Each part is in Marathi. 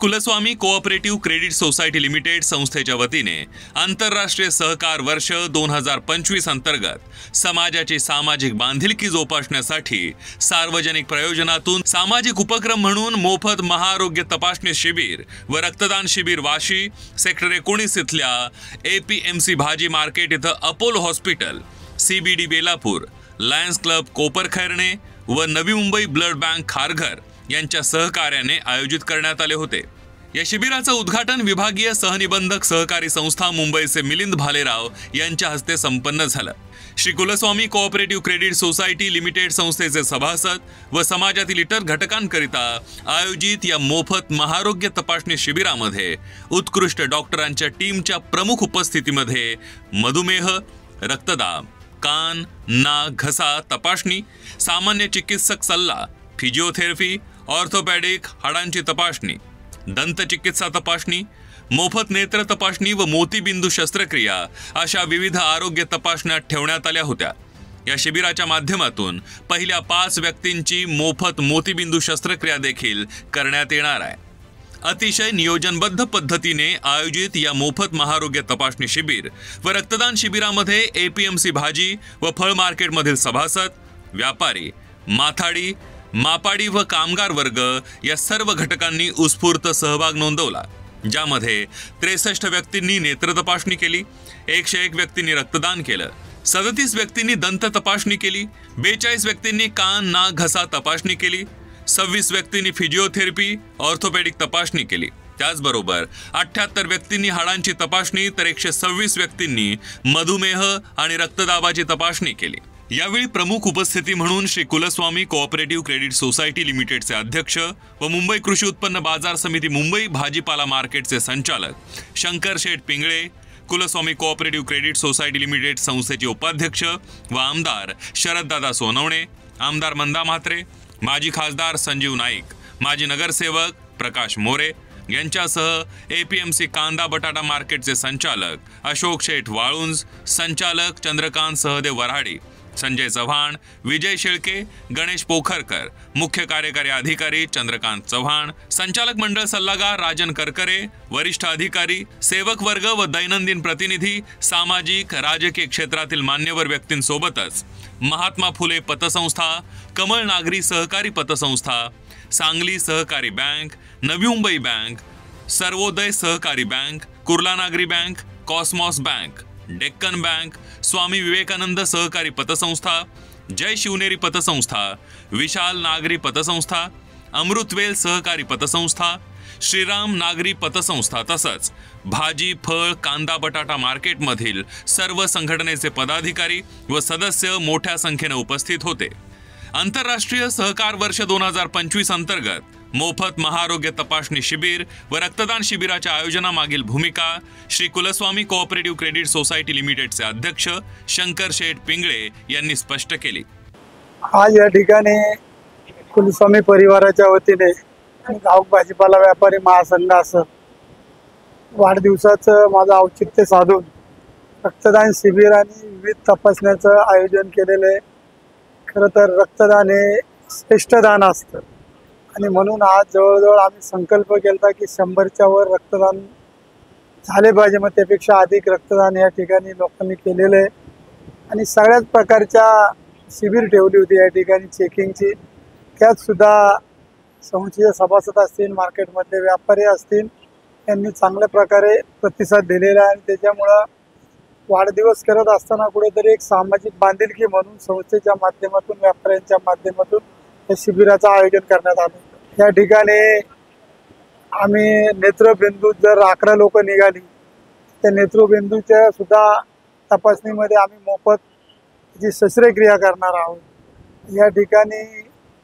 कुलस्वामी कोऑपरेटिव्ह क्रेडिट सोसायटी लिमिटेड संस्थेच्या वतीने आंतरराष्ट्रीय सहकार वर्ष 2025 अंतर्गत समाजाची सामाजिक बांधिलकी जोपासण्यासाठी सार्वजनिक प्रयोजनातून सामाजिक उपक्रम म्हणून मोफत महाआरोग्य तपासणी शिबिर व रक्तदान शिबिर वाशी सेक्टर 19 इथल्या APMC भाजी मार्केट इथं Apollo Hospital, CBD Belapur, Lions Club Koparkhairane व नवी मुंबई ब्लड बँक खारघर यांच्या सहकार्याने आयोजित करण्यात आले होते। या शिबिराचं उद्घाटन विभागीय सहनिबंधक सहकारी संस्था मुंबईचे मिलिंद भालेराव यांच्या हस्ते संपन्न झालं। Shri Kulswami cooperative credit society limited संस्थेचे सभासद व समाजातील इतर घटकांकरिता आयोजित या मोफत महाआरोग्य तपासणी शिबिरामध्ये उत्कृष्ट डॉक्टरांच्या टीमच्या प्रमुख उपस्थितीमध्ये मधुमेह, रक्तदाब, कान, नाक, घसा तपासणी, सामान्य चिकित्सक सल्ला, फिजिओथेरपी, ऑर्थोपॅडिक, हाडांची तपासणी, दंत चिकित्सा तपासणी, मोफत नेत्र तपासणी व मोतीबिंदू शस्त्रक्रिया अशा विविध आरोग्य तपासण्या ठेवण्यात आल्या होत्या। या शिबिराच्या माध्यमातून पहिल्या 5 व्यक्तींची मोफत मोतीबिंदू शस्त्रक्रिया देखील करण्यात येणार आहे। अतिशय नियोजनबद्ध पद्धतीने आयोजित या मोफत महाआरोग्य तपासणी शिबिर व रक्तदान शिबिरामध्ये APMC भाजी व फळ मार्केटमधील सभासद, व्यापारी, माथाडी, मापाडी व कामगार वर्ग या सर्व घटकांनी उत्स्फूर्त सहभाग नोंदवला, ज्यामध्ये 63 व्यक्तींनी नेत्र तपासणी केली, 101 व्यक्तींनी रक्तदान केलं, 37 व्यक्तींनी दंत तपासणी केली, 42 व्यक्तींनी कान, नाक, घसा तपासणी केली, 26 व्यक्तींनी फिजिओथेरपी, ऑर्थोपॅडिक तपासणी केली। त्याचबरोबर 78 व्यक्तींनी हाडांची तपासणी तर 126 व्यक्तींनी मधुमेह आणि रक्तदाबाची तपासणी केली। यावेळी प्रमुख उपस्थिती म्हणून Shri Kulswami cooperative credit society लिमिटेडचे अध्यक्ष व मुंबई कृषी उत्पन्न बाजार समिती मुंबई भाजीपाला मार्केटचे संचालक Shankar Sheth Pingale, Kulswami cooperative credit society limited संस्थेचे उपाध्यक्ष व आमदार शरददादा सोनवणे, आमदार मंदा म्हात्रे, माजी खासदार संजीव नाईक, माजी नगरसेवक प्रकाश मोरे यांच्यासह APMC कांदा बटाटा मार्केटचे संचालक अशोक शेठ वाळुंज, संचालक चंद्रकांत सहदेव वराडी, संजय चव्हाण, विजय शेळके, गणेश पोखरकर, मुख्य कार्यकारी अधिकारी चंद्रकांत चव्हाण, संचालक मंडळ सल्लागार राजन करकरे, वरिष्ठ अधिकारी, सेवक वर्ग व दैनंदिन प्रतिनिधी, सामाजिक राजकीय क्षेत्रातील मान्यवर व्यक्तींसोबतच महात्मा फुले पतसंस्था, कमळ नागरी सहकारी पतसंस्था, सांगली सहकारी बँक, नवी मुंबई बँक, सर्वोदय सहकारी बँक, कुर्ला नागरी bank, Cosmos bank, Deccan bank, Swami Vivekanand सहकारी पतसंस्था, जय शिवनेरी पतसंस्था, विशाल नागरी पतसंस्था, अमृतवेल सहकारी पतसंस्था, श्रीराम नागरी पतसंस्था तसंच भाजी, फळ, कांदा बटाटा मार्केटमधील सर्व संघटनेचे पदाधिकारी व सदस्य मोठ्या संख्येने उपस्थित होते। आंतरराष्ट्रीय सहकार वर्ष 2025 अंतर्गत मोफत महाआरोग्य तपासणी शिबिर व रक्तदान शिबिराच्या आयोजनामागील भूमिका Shri Kulswami cooperative credit society लिमिटेडचे अध्यक्ष शंकर शेठ पिंगळे यांनी स्पष्ट केली। आज या ठिकाणी कुलस्वामी परिवाराच्या वतीने गाव भाजीपाला व्यापारी महासंघ असं वाढदिवसाचं माझं औचित्य साधून रक्तदान शिबिर आणि विविध तपासण्याचं आयोजन केलेलं आहे। खरं तर रक्तदान हे श्रेष्ठ दान असतं आणि म्हणून आज जवळजवळ आम्ही संकल्प केला की 100च्या वर रक्तदान झाले पाहिजे। मग त्यापेक्षा अधिक रक्तदान या ठिकाणी लोकांनी केलेलं आहे आणि सगळ्याच प्रकारच्या शिबिर ठेवली होती या ठिकाणी चेकिंगची। त्यात सुद्धा संस्थेचे सभासद असतील, मार्केटमधले व्यापारी असतील, यांनी चांगल्या प्रकारे प्रतिसाद दिलेला आहे आणि त्याच्यामुळं वाढदिवस करत असताना कुठेतरी एक सामाजिक बांधिलकी म्हणून संस्थेच्या माध्यमातून, व्यापाऱ्यांच्या माध्यमातून या शिबिराचं आयोजन करण्यात आलं। या ठिकाणी आम्ही नेत्रबिंदू जर 11 लोक निघाली त्या नेत्रबिंदूच्या सुद्धा तपासणीमध्ये आम्ही मोफत जी शस्त्रक्रिया करणार आहोत। या ठिकाणी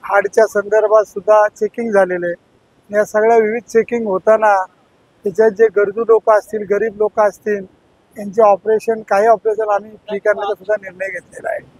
हार्टच्या संदर्भात सुद्धा चेकिंग झालेलं आहे। या सगळ्या विविध चेकिंग होताना त्याच्यात जे गरजू लोक असतील, गरीब लोक असतील, यांचे ऑपरेशन, काही ऑपरेशन आम्ही फ्री करण्याचा सुद्धा निर्णय घेतलेला आहे।